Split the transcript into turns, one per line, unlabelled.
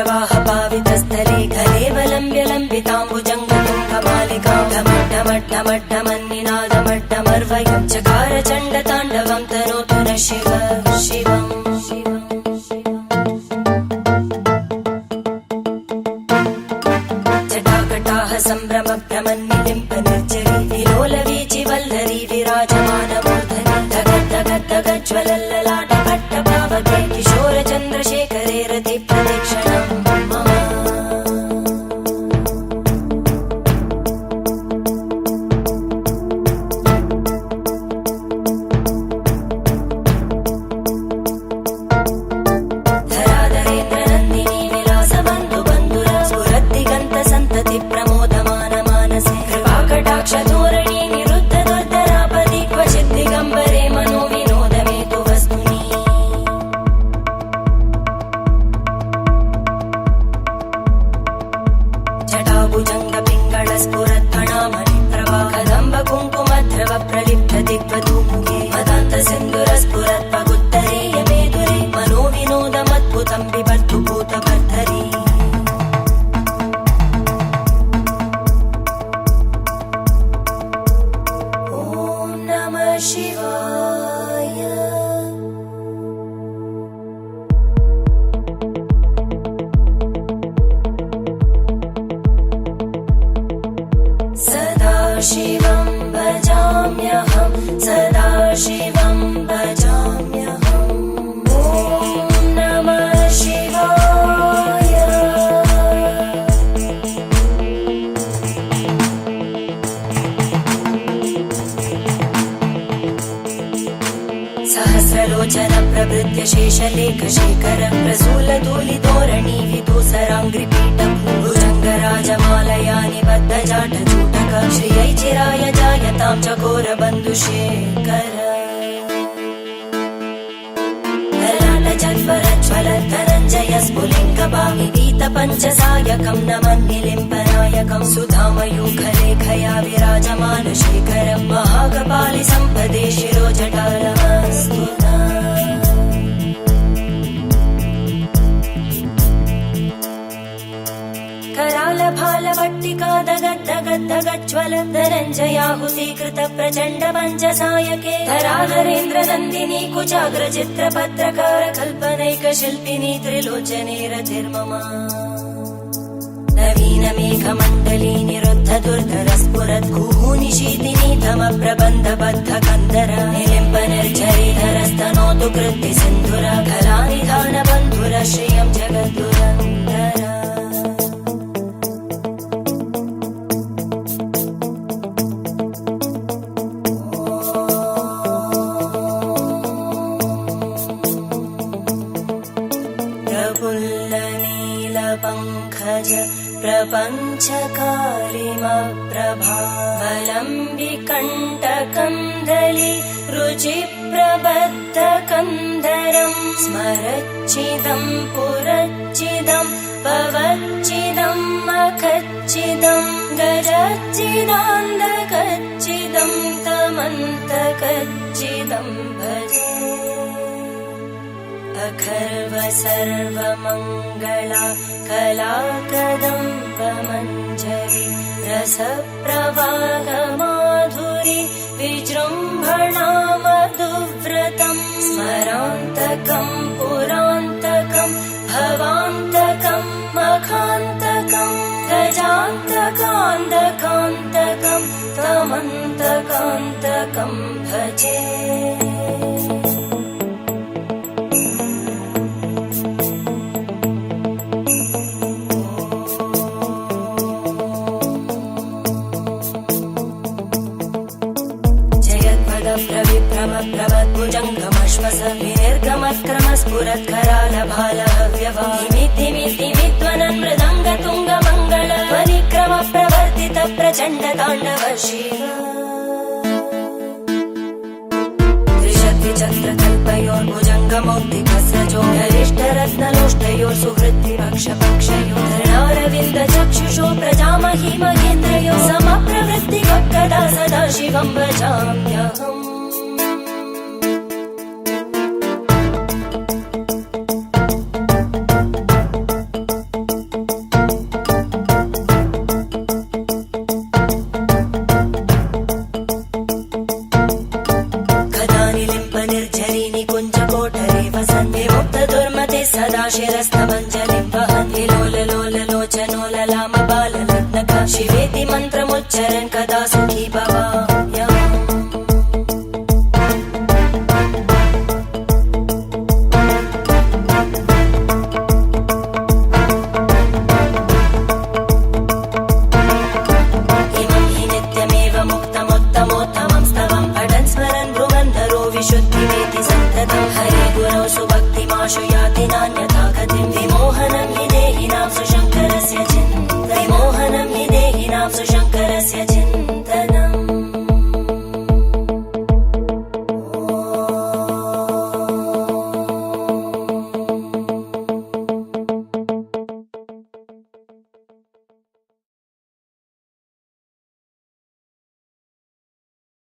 जलप्रवाहपावितस्थले कलेवलम्ब्यलम्बिताम्बुजङ्गतुङ्गमालिकां ढमड्ढमड्ढमड्ढमन्निनादमड्ढमर्वयं चकार चण्डताण्डवं तनोतु नः शिव शिवम् जटाकटाह सम्भ्रमभ्रमन्निलिम्पनिर्जरी विलोलवीचिवल्लरी विराजमानमूर्धनि धगद्धगद्धगज्ज्वलल्ललाटपट्टपावके किशोरचन्द्रशेखरे रतिप्रदक्षिणं मम धराधरेन्द्रनन्दिनी विलासबन्धुबन्धुर स्फुरद्दिगन्तसन्तति प्रमोदमानमानसे कृपाकटाक्षधोरणी निरुद्धदुर्धरापदि क्वचिद्दिगम्बरे मनोविनोदमेतु वस्तुनि जटाभुजङ्गपिङ्गळस्फुरत्फणामणिप्रभा कदम्बकुङ्कुमध्रव प्रलिप्तदिग्वधूमुखे मदान्तसिन्दुरस्फुरत्पगुत्तरे यमेदुरे मनोविनोदमद्भुतं बिभर्तु भूतभर्तरी ॐ नमः शिवाय सदाशिवं भजाम्यहं सदाशिवं भजाम्यहम् ॐ नमः शिवाय सहस्रलोचन प्रभृत्य शेषलेखशेखर प्रसूलधूलितोरणी विदूसराङ्घ्रिपीठभुजङ्गराजमालया निबद्धजाटचूटक श्रियै चिराय जायतां चकोरबन्धुशेखर ललाटचत्वरज्वलद्धनञ्जय स्फुलिङ्गभाविवीतपञ्चसायकं नमन्निलिम्पनायकं सुधामयूखलेखया विराजमानशेखरं महाकपालि सम्पदे शिरोजटालमस्तु करालभालवट्टिका दगद्धगद्धगज्ज्वल धनञ्जयाहुतीकृत प्रचण्ड पञ्चसायके धराधरेन्द्रनन्दिनी कुचाग्रचित्रपत्रकार कल्पनैकशिल्पिनी त्रिलोचने रतिर्मम नवीनमेघमण्डली निरुद्धदुर्धरस्फुरद्गूनिशीतिनी तमप्रबन्धबद्धकन्दर निलिम्पनिर्झरीधरस्तनोतु कृत्तिसिन्धुर कलानिधानबन्धुर श्रियं जगद्दुरन्दर प्रफुल्लनीलपङ्कज प्रपञ्चकालिमप्रभावलम्बिकण्टकन्दली रुचिप्रबद्धकन्धरं स्मरच्चिदं पुरच्चिदं भवच्चिदं मखच्चिदं गजच्चिदान्धकच्चिदं तमन्तकच्चिदं भजे अखर्व सर्वमङ्गला कला कदम्बमञ्जरी रसप्रवाहमाधुरी विजृम्भणा मधुव्रतं स्मरान्तकं पुरान्तकं भवान्तकं मखान्तकं गजान्तकान्तकान्तकं तमन्तकान्तकं भजे प्रविभ्रमभ्रमद्भुजङ्गमश्वस विनिर्गमत्क्रमस्फुरत्करालभालहव्यवा दिमिद्वनन् मृदङ्ग तुङ्ग मङ्गल परिक्रम प्रवर्तित प्रचण्ड ताण्डव शिव त्रिशक्तिचक्रकल्पयोर्भुजङ्गमौक्तिकस्रजो गरिष्ठरत्नलोष्टयोः सुहृद्विपक्षपक्षयोः धरणारविन्द चक्षुषो प्रजामहि महेन्द्रयो समप्रवृत्तिकदा सदा शिवं भजाम्यहम् सदा शिरस्तमञ्जलिं वहन्ति लोललोललोचनोललाम बाललग्नका शिवेति मन्त्रमुच्चरन् कदा सुखी भवाम्यहम् इमं हि नित्यमेव मुक्तमुत्तमोत्तमं स्तवं पठन् स्मरन् भ्रुवन्धरो विशुद्धिमेति सन्ततं हरे गुरौ सुभक्तिमाशु याति नान्यत्